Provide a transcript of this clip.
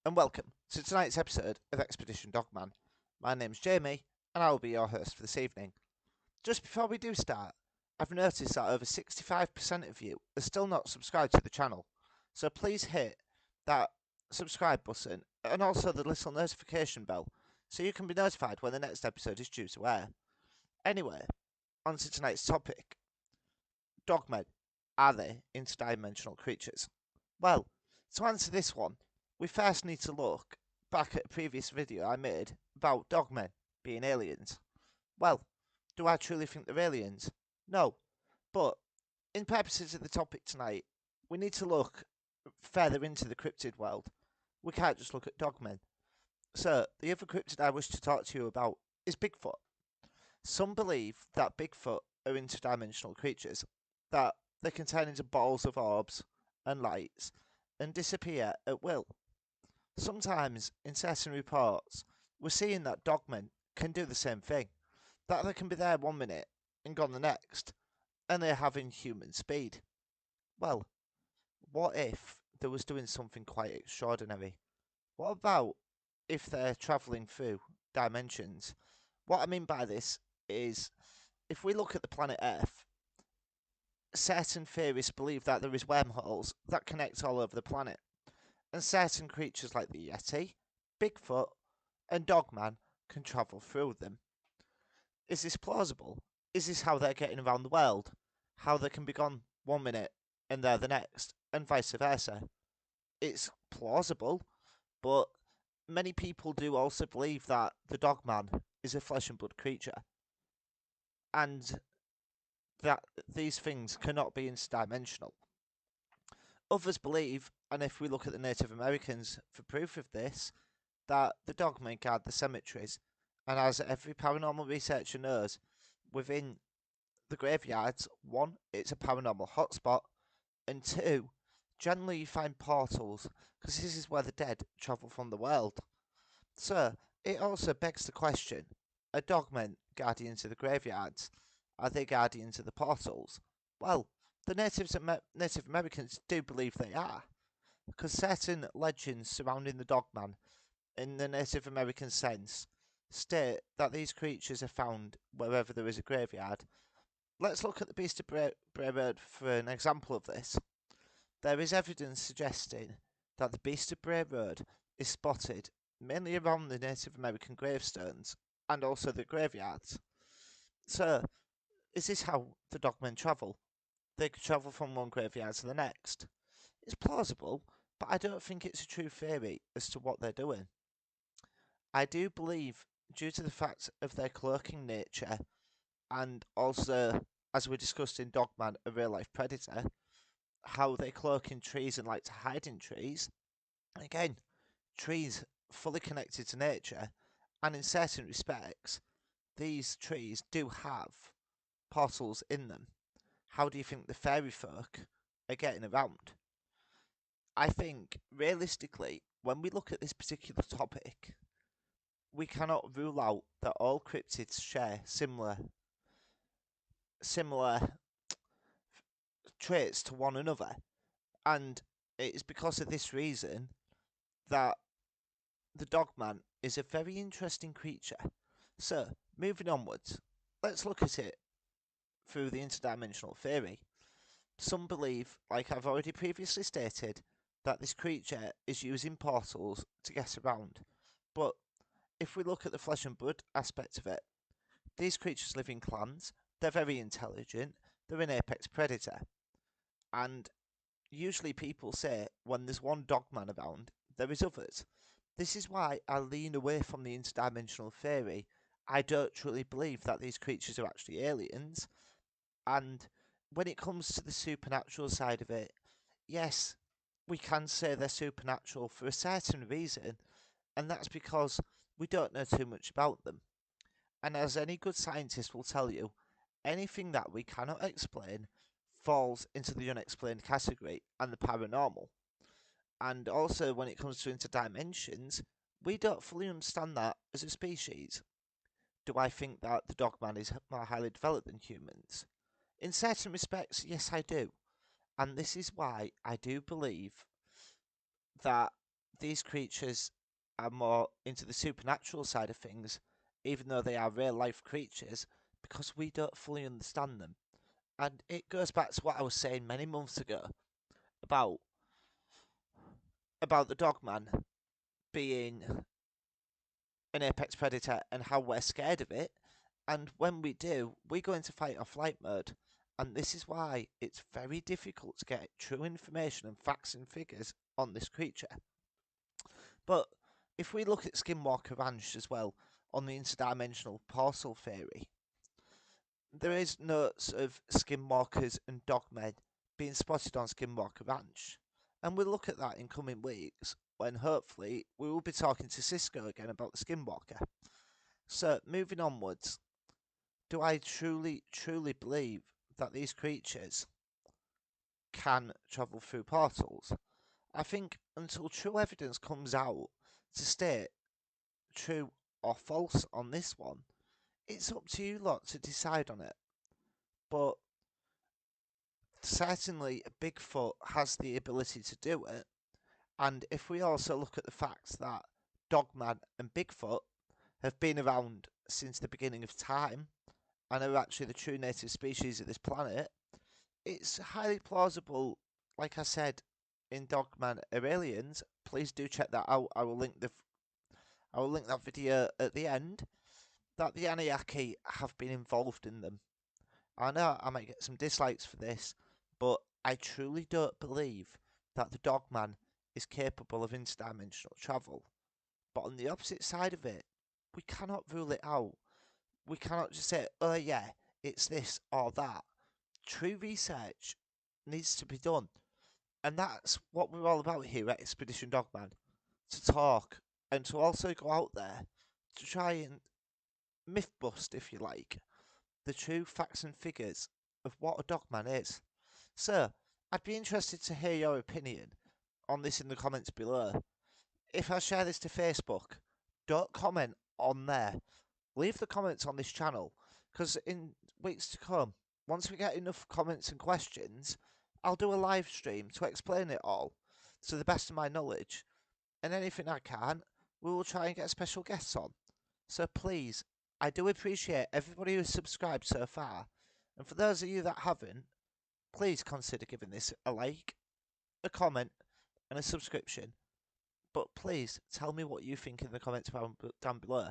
and welcome to tonight's episode of Expedition Dogman. My name's Jamie, and I will be your host for this evening. Just before we do start, I've noticed that over 65% of you are still not subscribed to the channel, so please hit that subscribe button and also the little notification bell so you can be notified when the next episode is due to air. Anyway, on to tonight's topic. Dogmen, are they interdimensional creatures? Well, to answer this one, we first need to look back at a previous video I made about dogmen being aliens. Well, do I truly think they're aliens? No. But, in purposes of the topic tonight, we need to look further into the cryptid world. We can't just look at dogmen. So, the other cryptid I wish to talk to you about is Bigfoot. Some believe that Bigfoot are interdimensional creatures, that they can turn into balls of orbs and lights and disappear at will. Sometimes, in certain reports, we're seeing that dogmen can do the same thing, that they can be there 1 minute and gone the next, and they're having human speed. Well, what if they was doing something quite extraordinary? What about if they're travelling through dimensions? What I mean by this is, if we look at the planet Earth, certain theorists believe that there is wormholes that connect all over the planet, and certain creatures like the Yeti, Bigfoot, and Dogman can travel through them. Is this plausible? Is this how they're getting around the world? How they can be gone 1 minute and they're the next, and vice versa? It's plausible, but many people do also believe that the Dogman is a flesh and blood creature, and that these things cannot be interdimensional. Others believe, and if we look at the Native Americans for proof of this, that the dogmen guard the cemeteries, and as every paranormal researcher knows, within the graveyards, 1, it's a paranormal hotspot, and 2, generally you find portals, because this is where the dead travel from the world. So, it also begs the question, are dogmen guardians of the graveyards? Are they guardians of the portals? Well, the Native Americans do believe they are, because certain legends surrounding the dogman, in the Native American sense, state that these creatures are found wherever there is a graveyard. Let's look at the Beast of Bray Road for an example of this. There is evidence suggesting that the Beast of Bray Road is spotted mainly around the Native American gravestones and also the graveyards. So, is this how the dogmen travel? They could travel from one graveyard to the next. It's plausible, but I don't think it's a true theory as to what they're doing. I do believe, due to the fact of their cloaking nature, and also, as we discussed in Dogman, a real-life predator, how they cloak in trees and like to hide in trees. Again, trees fully connected to nature, and in certain respects, these trees do have portals in them. How do you think the fairy folk are getting around? I think, realistically, when we look at this particular topic, we cannot rule out that all cryptids share similar traits to one another. And it is because of this reason that the dogman is a very interesting creature. So, moving onwards, let's look at it through the interdimensional theory. Some believe, like I've already previously stated, that this creature is using portals to get around. But if we look at the flesh and blood aspect of it, these creatures live in clans, they're very intelligent, they're an apex predator. And usually people say when there's one dogman around, there is others. This is why I lean away from the interdimensional theory. I don't truly believe that these creatures are actually aliens. And when it comes to the supernatural side of it, yes, we can say they're supernatural for a certain reason, and that's because we don't know too much about them. And as any good scientist will tell you, anything that we cannot explain falls into the unexplained category and the paranormal. And also, when it comes to interdimensions, we don't fully understand that as a species. Do I think that the dogman is more highly developed than humans? In certain respects, yes, I do. And this is why I do believe that these creatures are more into the supernatural side of things, even though they are real life creatures, because we don't fully understand them. And it goes back to what I was saying many months ago about the dogman being an apex predator and how we're scared of it. And when we do, we go into fight or flight mode. And this is why it's very difficult to get true information and facts and figures on this creature. But if we look at Skinwalker Ranch as well, on the interdimensional portal theory, there is notes of skinwalkers and dogmen being spotted on Skinwalker Ranch. And we'll look at that in coming weeks, when hopefully we will be talking to Cisco again about the Skinwalker. So, moving onwards, do I truly believe that these creatures can travel through portals? I think until true evidence comes out to state true or false on this one, it's up to you lot to decide on it. But certainly Bigfoot has the ability to do it, and if we also look at the fact that Dogman and Bigfoot have been around since the beginning of time and are actually the true native species of this planet, it's highly plausible, like I said in Dogman or Aliens. Please do check that out. I will link that video at the end, that the Anunnaki have been involved in them. I know I might get some dislikes for this, but I truly don't believe that the Dogman is capable of interdimensional travel. But on the opposite side of it, we cannot rule it out. We cannot just say, oh yeah, it's this or that. True research needs to be done. And that's what we're all about here at Expedition Dogman. To talk and to also go out there to try and myth bust, if you like, the true facts and figures of what a dogman is. So, I'd be interested to hear your opinion on this in the comments below. If I share this to Facebook, don't comment on there. Leave the comments on this channel, because in weeks to come, once we get enough comments and questions, I'll do a live stream to explain it all to the best of my knowledge, and anything I can, we will try and get special guests on. So please, I do appreciate everybody who's subscribed so far, and for those of you that haven't, please consider giving this a like, a comment, and a subscription. But please tell me what you think in the comments down below.